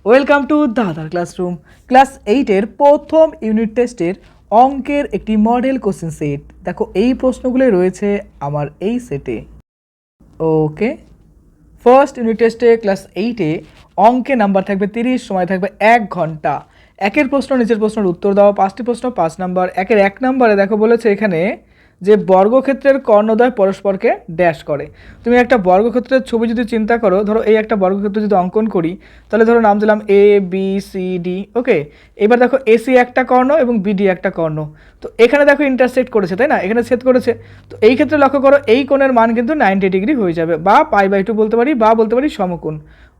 Welcome to দাদার classroom. Class 8-এর প্রথম unit টেস্টের অঙ্কের একটি মডেল কোশ্চেন সেট। দেখো এই প্রশ্নগুলো রয়েছে আমার এই সেটে। ওকে, ফার্স্ট ইউনিট টেস্টে ক্লাস 8-এ অঙ্কে নাম্বার থাকবে 30, সময় থাকবে 1 ঘন্টা। একের প্রশ্ন নিচের প্রশ্নের উত্তর দাও। 5টি প্রশ্ন 5 নাম্বার। একের 1 নম্বরে দেখো বলেছে এখানে যে বর্গক্ষেত্রের কর্ণদ্বয় পরস্পরকে ড্যাশ করে। তুমি একটা বর্গক্ষেত্রের ছবি যদি চিন্তা করো, ধরো এই একটা বর্গক্ষেত্র যদি অঙ্কন করি, তাহলে ধরো নাম দিলাম এ বি সি ডি। ওকে, এবার দেখো এসি একটা কর্ণ এবং বিডি একটা কর্ণ। তো এখানে দেখো ইন্টারসেক্ট করেছে, তাই না? এখানে ছেদ করেছে। তো এই ক্ষেত্রে লক্ষ্য করো এই কোণের মান কিন্তু 90 ডিগ্রি হয়ে যাবে, বা π/2 বলতে পারি, বা বলতে পারি সমকোণ।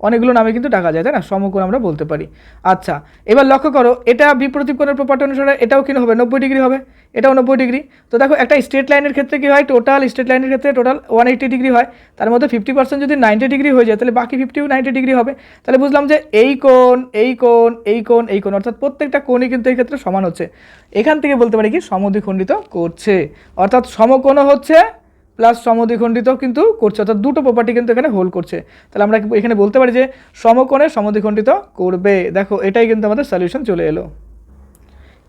অনেকগুলো নামে কিন্তু ডাকা যায়, তাই না? সমকোণ আমরা বলতে পারি। আচ্ছা, এবার লক্ষ্য করো এটা বিপরীত কোণের প্রপার্টি অনুসারে এটাও কি হবে? 90 ডিগ্রি হবে, এটাও 90 ডিগ্রি। তো দেখো একটা স্ট্রেট লাইনের ক্ষেত্রে কি হয়, টোটাল স্ট্রেট লাইনের ক্ষেত্রে টোটাল 180 ডিগ্রি হয়। তার মধ্যে 50% যদি 90 ডিগ্রি হয়ে যায়, তাহলে বাকি 50ও 90 ডিগ্রি হবে। তাহলে বুঝলাম যে এই কোণ, এই কোণ, এই কোণ, এই কোণ, অর্থাৎ প্রত্যেকটা কোণই কিন্তু এই ক্ষেত্রে সমান হচ্ছে। এখান থেকে বলতে পারি কি সমদ্বিখণ্ডিত করছে, অর্থাৎ সমকোণও হচ্ছে প্লাস সমদ্বিখণ্ডিত কিন্তু করছে, অর্থাৎ দুটো প্রপার্টি কিন্তু এখানে হোল্ড করছে। তাহলে আমরা এখানে বলতে পারি যে সমকোণে সমদ্বিখণ্ডিত করবে। দেখো এটাই কিন্তু আমাদের সলিউশন চলে এলো।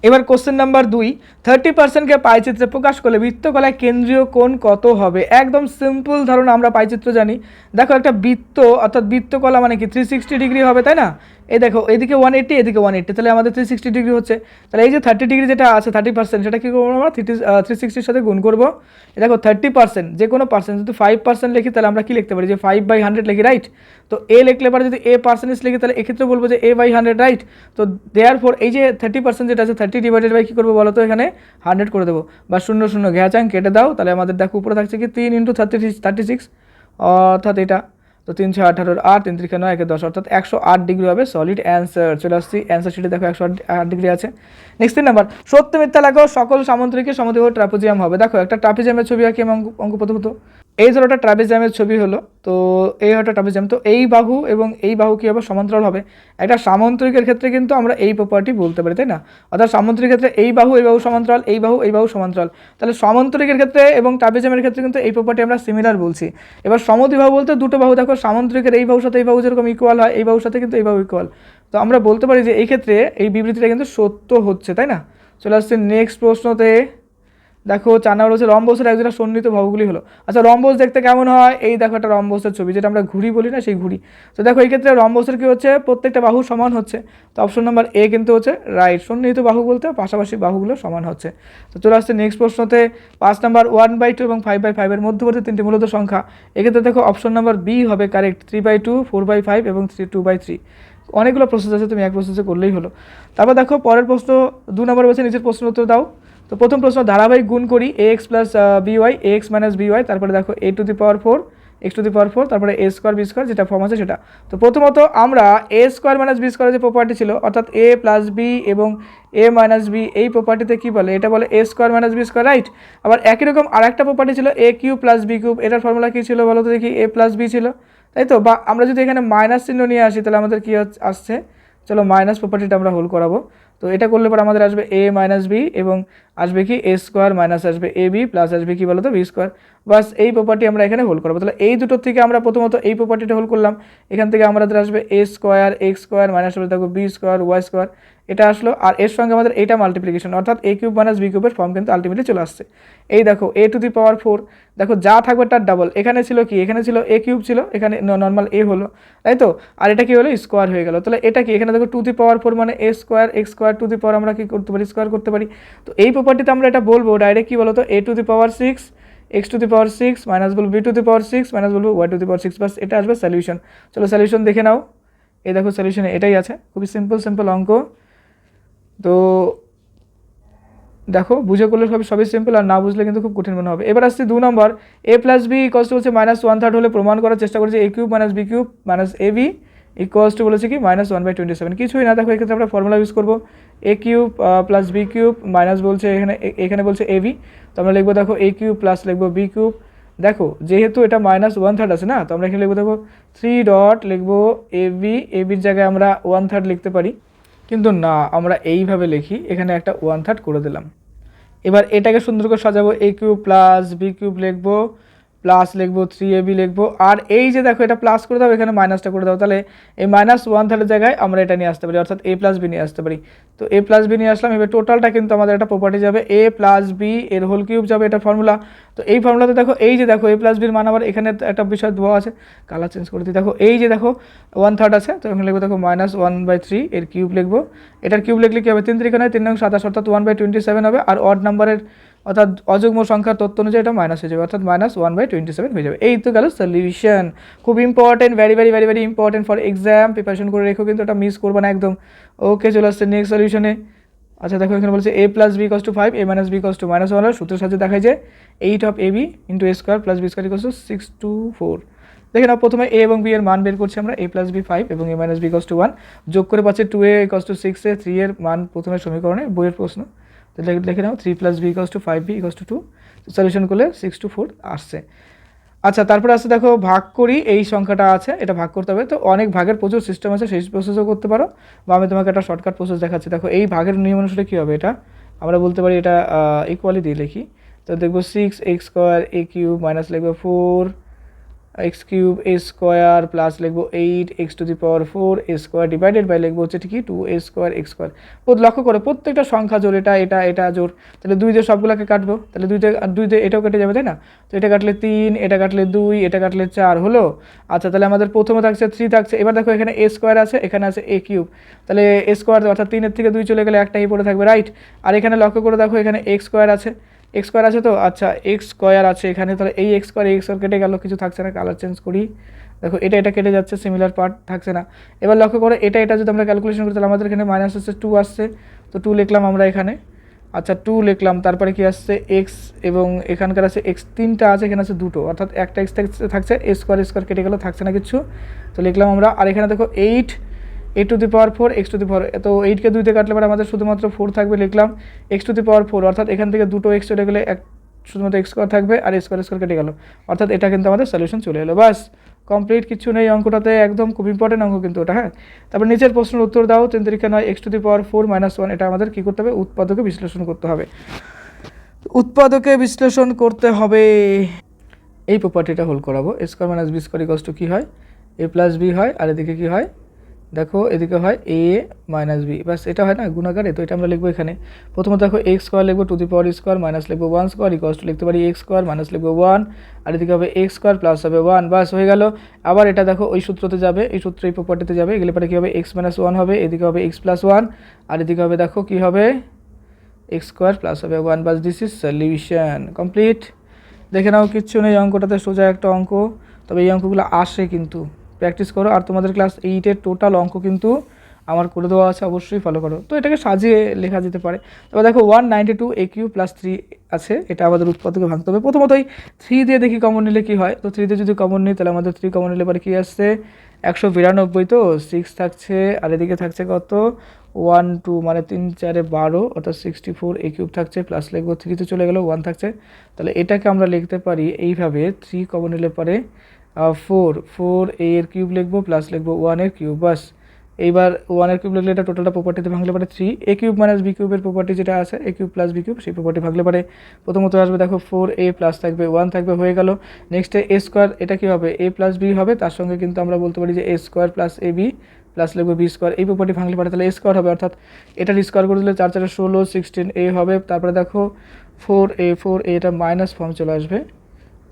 এবার কোশ্চেন নাম্বার 2, 30%কে পাইচিত্রে প্রকাশ করলে বৃত্তকলায় কেন্দ্রীয় কোণ কত হবে? একদম সিম্পল ধারণা, আমরা পাইচিত্র জানি। দেখো একটা বৃত্ত অর্থাৎ বৃত্তকলা মানে কি 360 ডিগ্রি হবে, তাই না? এই দেখো এদিকে 180, এদিকে 180, তাহলে আমাদের 360 ডিগ্রি হচ্ছে। তাহলে এই যে 30 ডিগ্রি যেটা আছে 30%, সেটা কী করবো আমরা 360-র সাথে গুণ করবো। দেখো 30%, যে কোনো পার্সেন্ট যদি 5% লিখি তাহলে আমরা কি লিখতে পারি, যে 5/100 লিখি, রাইট? তো এ লিখলে পরে যদি এ পার্সেন্টেজ লিখি তাহলে এক্ষেত্রে বলবো যে a/100, রাইট? তো দেয়ারফর এই যে 30% যেটা আছে 30 ডিভাইডেড বাই কী করবো বলো তো, এখানে 100 করে দেবো, বা 0 ঘ্যাচাং কেটে দাও। তাহলে আমাদের দেখো উপরে থাকছে কি 3 × 36, অর্থাৎ এটা তো 3 6 18 8 3 3 9 10, অর্থাৎ 108 ডিগ্রি হবে সলিড অ্যান্সার। চলে আসছি অ্যান্সার শিটে, দেখো 108 ডিগ্রি আছে। নেক্সট 3 নাম্বার, সত্য মিথ্যা লেখো সকল সামুদ্রিকের সমদ্বিবাহু ট্রাপিজিয়াম হবে। দেখো একটা ট্রাপিজিয়ামের ছবি আঁকি অঙ্ক প্রথমত। এই ধরো একটা ট্রাপিজিয়ামের ছবি হলো, তো এই হলো ট্রাপিজিয়াম। তো এই বাহু এবং এই বাহু কী হবে? সমান্তরাল হবে। একটা সামুদ্রিকের ক্ষেত্রে কিন্তু আমরা এই প্রপার্টি বলতে পারি, তাই না? অর্থাৎ সামুদ্রিকের ক্ষেত্রে এই বাহু সমান্তরাল, এই বাহু সমান্তরাল। তাহলে সামুদ্রিকের ক্ষেত্রে এবং ট্রাপিজিয়ামের ক্ষেত্রে কিন্তু এই প্রপার্টি আমরা সিমিলার বলছি। এবার সমদ্বিবাহু বলতে দুটো বাহু, দেখো সামুদ্রিকের এই বাহুর সাথে এই বাহু যেরকম ইকুয়াল হয়, এই বাহুর সাথে কিন্তু এই বাহু ইকুয়াল। তো আমরা বলতে পারি যে এই ক্ষেত্রে এই বিবৃতিটা কিন্তু সত্য হচ্ছে, তাই না? চলে আসছে নেক্সট প্রশ্নতে। দেখো 4 নম্বর হচ্ছে রম্বসের একজোড়া সন্নিহিত বাহুগুলি হলো। আচ্ছা, রম্বস দেখতে কেমন হয়? এই দেখো একটা রম্বসের ছবি, যেটা আমরা ঘুড়ি বলি না, সেই ঘুড়ি। তো দেখো এই ক্ষেত্রে রম্বসের কি হচ্ছে, প্রত্যেকটা বাহু সমান হচ্ছে। তো অপশন নাম্বার এ কিন্তু হচ্ছে রাইট। সন্নিহিত বাহু বলতে পাশাপাশি বাহুগুলো সমান হচ্ছে। তো চলে আসছে নেক্সট প্রশ্নতে। 5 নাম্বার 1/2 এবং 5/5 এর মধ্যবর্তী তিনটি মূলত সংখ্যা। এক্ষেত্রে দেখো অপশন নাম্বার বি হবে কারেক্ট। 3/2, 4/5 এবং 2/3। অনেকগুলো প্রসেস আছে, তুমি এক প্রসেসে করলেই হলো। তারপর দেখো পরের প্রশ্ন 2 নম্বর বলছে নিচের প্রশ্ন উত্তর দাও। তো প্রথম প্রশ্ন, ধারাবাহিক গুণ করি ax plus by, ax minus by, তারপরে দেখো a⁴ x⁴, তারপরে a স্কোয়ার b স্কোয়ার, যেটা ফর্ম আছে সেটা। তো প্রথমত আমরা a স্কোয়ার মাইনাস বি স্কোয়ারের যে প্রপার্টি ছিল, অর্থাৎ a প্লাস বি এবং a মাইনাস বি, এই প্রপার্টিতে কী বলে? এটা বলে a square minus B square, right? আবার একই রকম আরেকটা প্রপার্টি ছিল a cube plus B cube. এটার ফর্মুলা কী ছিল বলো তো দেখি? a প্লাস বি ছিল, তাই তো? বা আমরা যদি এখানে মাইনাস চিহ্ন নিয়ে আসি তাহলে আমাদের কী আসছে? চলো মাইনাস প্রপার্টিটা আমরা হোল্ড করাবো। তো এটা করলে পরে আমাদের আসবে a মাইনাস বি এবং আসবে কি a স্কোয়ার মাইনাস আসবে ab প্লাস আসবে কি বলো তো বি স্কোয়ার। বাস এই প্রপার্টি আমরা এখানে হোল্ড করবো। তাহলে এই দুটোর থেকে আমরা প্রথমত এই প্রপার্টিটা হোল্ড করলাম। এখান থেকে আমাদের আসবে a square x square minus আসবে দেখো বি স্কোয়ার ওয়াই স্কোয়ার, এটা আসলো। আর এর সঙ্গে আমাদের এইটা মাল্টিপ্লিকেশন, অর্থাৎ a কিউব মাইনাস বি কিউবের ফর্ম কিন্তু আলটিমেটলি চলে আসছে। এই দেখো a⁴, দেখো যা থাকবে তার ডাবল। এখানে ছিল কি? এখানে ছিল a কিউব ছিল, এখানে নর্মাল a হলো, তাই তো? আর এটা কি হলো? স্কোয়ার হয়ে গেল। তাহলে এটা কি? এখানে দেখো 2⁴ মানে a স্কোয়ার এক্স স্কোয়ার আমরা কি করতে পারি? স্কোয়ার করতে পারি। তো এই প্রপার্টিতে আমরা এটা বলবো ডাইরেক্ট কি বলো তো, a⁴ x⁴ মাইনাস বলবো b⁴ মাইনাস বলবো y⁴, বাস এটা আসবে সলিউশন। চলো সলিউশন দেখে নাও। এই দেখো সলিউশনে এটাই আছে, খুবই সিম্পল অঙ্ক। তো দেখো বুঝে করলে সবই সিম্পল, আর না বুঝলে কিন্তু খুব কঠিন মনে হবে। এবার আসছে 2 নম্বর, a plus B equals to হচ্ছে -1/3 হলে প্রমাণ করার চেষ্টা করেছে a cube minus B cube minus ab equals to বলেছে কি -1/27। কিছুই না, দেখো এক্ষেত্রে আমরা ফর্মুলা ইউজ করবো a cube plus B cube minus বলছে এখানে বলছে ab। তো আমরা লিখবো দেখো a কিউব প্লাস লিখবো বি কিউব। দেখো যেহেতু এটা -1/3 আছে না, তো আমরা এখানে লিখবো দেখো 3 ডট লিখবো এবির জায়গায় আমরা 1/3 লিখতে পারি, কিন্তু না, আমরা এইভাবে লিখি, এখানে একটা 1/3 করে দিলাম। এবার এটাকে সুন্দর করে সাজাবো, a cube plus B cube লিখবো প্লাস লিখবো 3ab লিখবো, আর এই যে দেখো এটা প্লাস করে দাও, এখানে মাইনাসটা করে দাও, তাহলে এই -1/3 জায়গায় আমরা এটা নিয়ে আসতে পারি, অর্থাৎ a + b নিয়ে আসতে পারি। তো a + b নিয়ে আসলাম, এবার টোটালটা কিন্তু আমাদের একটা প্রপার্টি যাবে a + b এর হোল কিউব যাবে, এটা ফর্মুলা। তো এই ফর্মুলাতে দেখো এই যে দেখো a + b এর মান, আবার এখানে একটা বিষয় দেওয়া আছে, কালার চেঞ্জ করে দিই, দেখো এই যে দেখো 1/3 আছে, তো এখানে লিখবো দেখো -1/3 এর কিউব লিখবো। এটার কিউব লিখলে কি হবে, 3 3 3 9 27 অর্থাৎ 1/27 হবে, আর অড নাম্বারের অর্থাৎ অযুগ্ম সংখ্যার তথ্য অনুযায়ী এটা মাইনাস হয়ে যাবে, অর্থাৎ -1/27 হয়ে যাবে। এই তো গেল সলিউশন। খুব important, very very very very important for exam, preparation করে রেখো কিন্তু এটা মিস করবে না একদম। ওকে, চলে আসছে নেক্সট সলিউশনে। আচ্ছা দেখো এখানে বলছে a + b = 5, a - b = -1, সূত্রের সাহায্যে দেখায় যে 8 of ab * a² + b² = 624। দেখে নাও, প্রথমে a এবং b এর মান বের করছি আমরা, a + b 5 এবং a - b = 1, যোগ করে পাচ্ছি 2a = 6, 3 এর মান প্রথমে সমীকরণে, বইয়ের প্রশ্ন। তো লিখে নাও 3 + b = 5b = 2, সলিউশন করলে 624 আসছে। আচ্ছা তারপরে আসছে দেখো ভাগ করি, এই সংখ্যাটা আছে, এটা ভাগ করতে হবে। তো অনেক ভাগের প্রচুর সিস্টেম আছে, সেই প্রসেসও করতে পারো, বা আমি তোমাকে একটা শর্টকাট প্রসেস দেখাচ্ছি। দেখো এই ভাগের নিয়ম অনুসারে কী হবে, এটা আমরা বলতে পারি এটা ইকুয়ালি দিয়ে লিখি। তো দেখবো 6x² a³ মাইনাস লিখবো 4x³ a² প্লাস লিখবো 8x⁴ a² ডিভাইডেড বাই লিখবো হচ্ছে ঠিকই 2a² x²। লক্ষ্য করো প্রত্যেকটা সংখ্যা জোর, এটা জোর, তাহলে 2 দিয়ে সবগুলোকে কাটবো, তাহলে 2 দিয়ে এটাও কেটে যাবে, তাই না? তো এটা কাটলে 3, এটা কাটলে 2, এটা কাটলে 4 হলো। আচ্ছা তাহলে আমাদের প্রথমে থাকছে 3 থাকছে, এবার দেখো এখানে a² আছে, এখানে আছে a³ তাহলে a² অর্থাৎ 3 এর থেকে 2 চলে গেলে একটাই পড়ে থাকবে, রাইট। আর এখানে লক্ষ্য করে দেখো এখানে x² আছে, x² আছে, তো আচ্ছা x² আছে এখানে, তাহলে এই x² কেটে গেল, কিছু থাকছে না, কালার চেঞ্জ করি, দেখো এটা কেটে যাচ্ছে, সিমিলার পার্ট থাকছে না। এবার লক্ষ্য করো এটা যদি আমরা ক্যালকুলেশন করি তাহলে আমাদের এখানে মাইনাস হচ্ছে 2 আসছে, তো 2 লিখলাম আমরা এখানে। আচ্ছা 2 লিখলাম, তারপরে কি আসছে x, এবং এখানকার আছে x 3টা আছে, এখানে আছে 2টো, অর্থাৎ একটা x থাকছে, a² কেটে গেল, থাকছে না কিছু, তো লিখলাম আমরা। আর এখানে দেখো 8 a⁴ x⁴, তো 8কে 2 দিয়ে কাটলে পরে আমাদের শুধুমাত্র 4 থাকবে, লিখলাম x⁴, অর্থাৎ এখান থেকে দুটো x চলে গেলে শুধুমাত্র x² থাকবে, আর a² কেটে গেল, অর্থাৎ এটা কিন্তু আমাদের সলিউশন চলে এলো, বাস কমপ্লিট, কিছু নেই অঙ্কটাতে, একদম খুব ইম্পর্টেন্ট অঙ্ক কিন্তু ওটা। হ্যাঁ, তারপর নিচের প্রশ্নের উত্তর দাও, 3 3 9 x⁴ - 1, এটা আমাদের কী করতে হবে, উৎপাদকে বিশ্লেষণ করতে হবে, উৎপাদকে বিশ্লেষণ করতে হবে। এই প্রপার্টিটা হোল করাবো, a² - b² কী হয়, a + b হয়, আর এদিকে কী হয় দেখো, এদিকে হয় a - b, বাস এটা হয় না গুণাকারে, তো এটা আমরা লিখবো এখানে। প্রথমত দেখো x² লিখবো 2^² মাইনাস লিখবো 1² লিখতে পারি x² মাইনাস লিখবো 1, আর এদিকে হবে x² প্লাস হবে 1, বাস হয়ে গেল। আবার এটা দেখো ওই সূত্রতে যাবে, এই সূত্র এই প্রপার্টিতে যাবে, এগুলো পরে কী হবে x - 1 হবে, এদিকে হবে x + 1, আর এদিকে হবে দেখো কী হবে x² প্লাস হবে 1, বাস দিস ইজ সলিউশন কমপ্লিট। দেখে নাও, কিচ্ছু নেই অঙ্কটাতে, সোজা একটা অঙ্ক, তবে এই অঙ্কগুলো আসে কিন্তু, প্র্যাকটিস করো। আর তোমাদের ক্লাস 8-এর টোটাল অঙ্ক কিন্তু আমার করে দেওয়া আছে, অবশ্যই ফলো করো। তো এটাকে সাজিয়ে লেখা যেতে পারে। তবে দেখো 192 a³ + 3 আছে, এটা আমাদের উৎপাদকে ভাঙতে হবে। প্রথমতই 3 দিয়ে দেখি কমন নিলে কী হয়, তো 3 দিয়ে যদি কমন নিই তাহলে আমাদের 3 কমন নিলে পরে কী আসছে 192, তো 6 থাকছে, আর এদিকে থাকছে কত 1 2 মানে 3 4 12, অর্থাৎ 64 a³ থাকছে, প্লাস লিখবো 3 তে চলে গেল 1 থাকছে, তাহলে এটাকে আমরা লিখতে পারি এইভাবে, 3 কমন নিলে পরে 4 a এর কিউব লিখবো, প্লাস লিখবো 1 এর কিউব, বাস। এইবার 1 এর কিউব লিখলে এটা টোটালটা প্রপার্টিতে ভাঙলে পরে 3 a³ - b³ এর প্রপার্টি যেটা আছে a³ + b³, সেই প্রপার্টি ভাঙলে পরে প্রথমত আসবে দেখো 4a প্লাস থাকবে 1 থাকবে, হয়ে গেল। নেক্সটে a², এটা কী হবে a + b হবে, তার সঙ্গে কিন্তু আমরা বলতে পারি যে a² প্লাস ab প্লাস লিখবো b², এই প্রপার্টি ভাঙলে পরে তাহলে a² হবে, অর্থাৎ এটার স্কোয়ার করে দিলে 4 4 16 16a হবে। তারপরে দেখো 4a এটা মাইনাস ফর্ম চলে আসবে,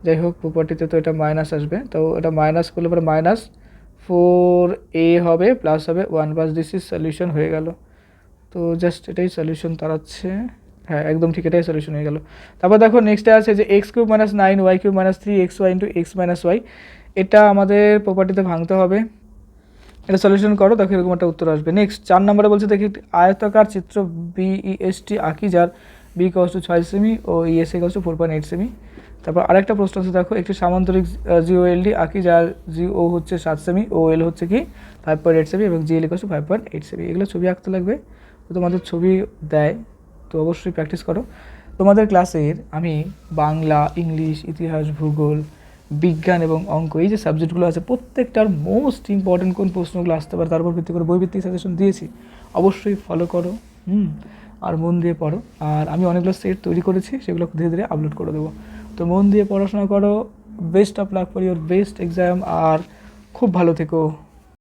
যাই হোক প্রপার্টিতে তো এটা মাইনাস আসবে, তো এটা মাইনাস করলে পরে -4a হবে, প্লাস হবে 1, বাস দিস ইজ সলিউশন হয়ে গেল। তো জাস্ট এটাই সলিউশন দাঁড়াচ্ছে, হ্যাঁ একদম ঠিক, এটাই সলিউশন হয়ে গেল। তারপর দেখো নেক্সটে আছে যে x³ - 9 y³ - 3xy x - y, এটা আমাদের প্রপার্টিতে ভাঙতে হবে, এটা সলিউশন করো, দেখো এরকম একটা উত্তর আসবে। নেক্সট 4 নম্বরে বলছে দেখি আয়তাকার চিত্র BEST আঁকি, যার b = 6 সেমি ও ES = 4.8 সেমি। তারপর আরেকটা প্রশ্ন আছে, দেখো একটি সামান্তরিক GOLD আঁকি, যার GO হচ্ছে 7 সেমি, OL হচ্ছে কি 5.8 সেমি, এবং GL = 5.8 সেমি। এগুলো ছবি আঁকতে লাগবে, তো তোমাদের ছবি দেয়, তো অবশ্যই প্র্যাকটিস করো। তোমাদের ক্লাসের আমি বাংলা, ইংলিশ, ইতিহাস, ভূগোল, বিজ্ঞান এবং অঙ্ক, এই যে সাবজেক্টগুলো আছে প্রত্যেকটার মোস্ট ইম্পর্টেন্ট কোন প্রশ্নগুলো আসতে পারে তার উপর ভিত্তি করে বইভিত্তিক সাজেশন দিয়েছি, অবশ্যই ফলো করো, আর মন দিয়ে পড়ো। আর আমি অনেকগুলো সেট তৈরি করেছি, সেগুলো ধীরে ধীরে আপলোড করে দেবো, তো মন দিয়ে পড়াশোনা করো, best of luck for your best exam, আর খুব ভালো থেকো।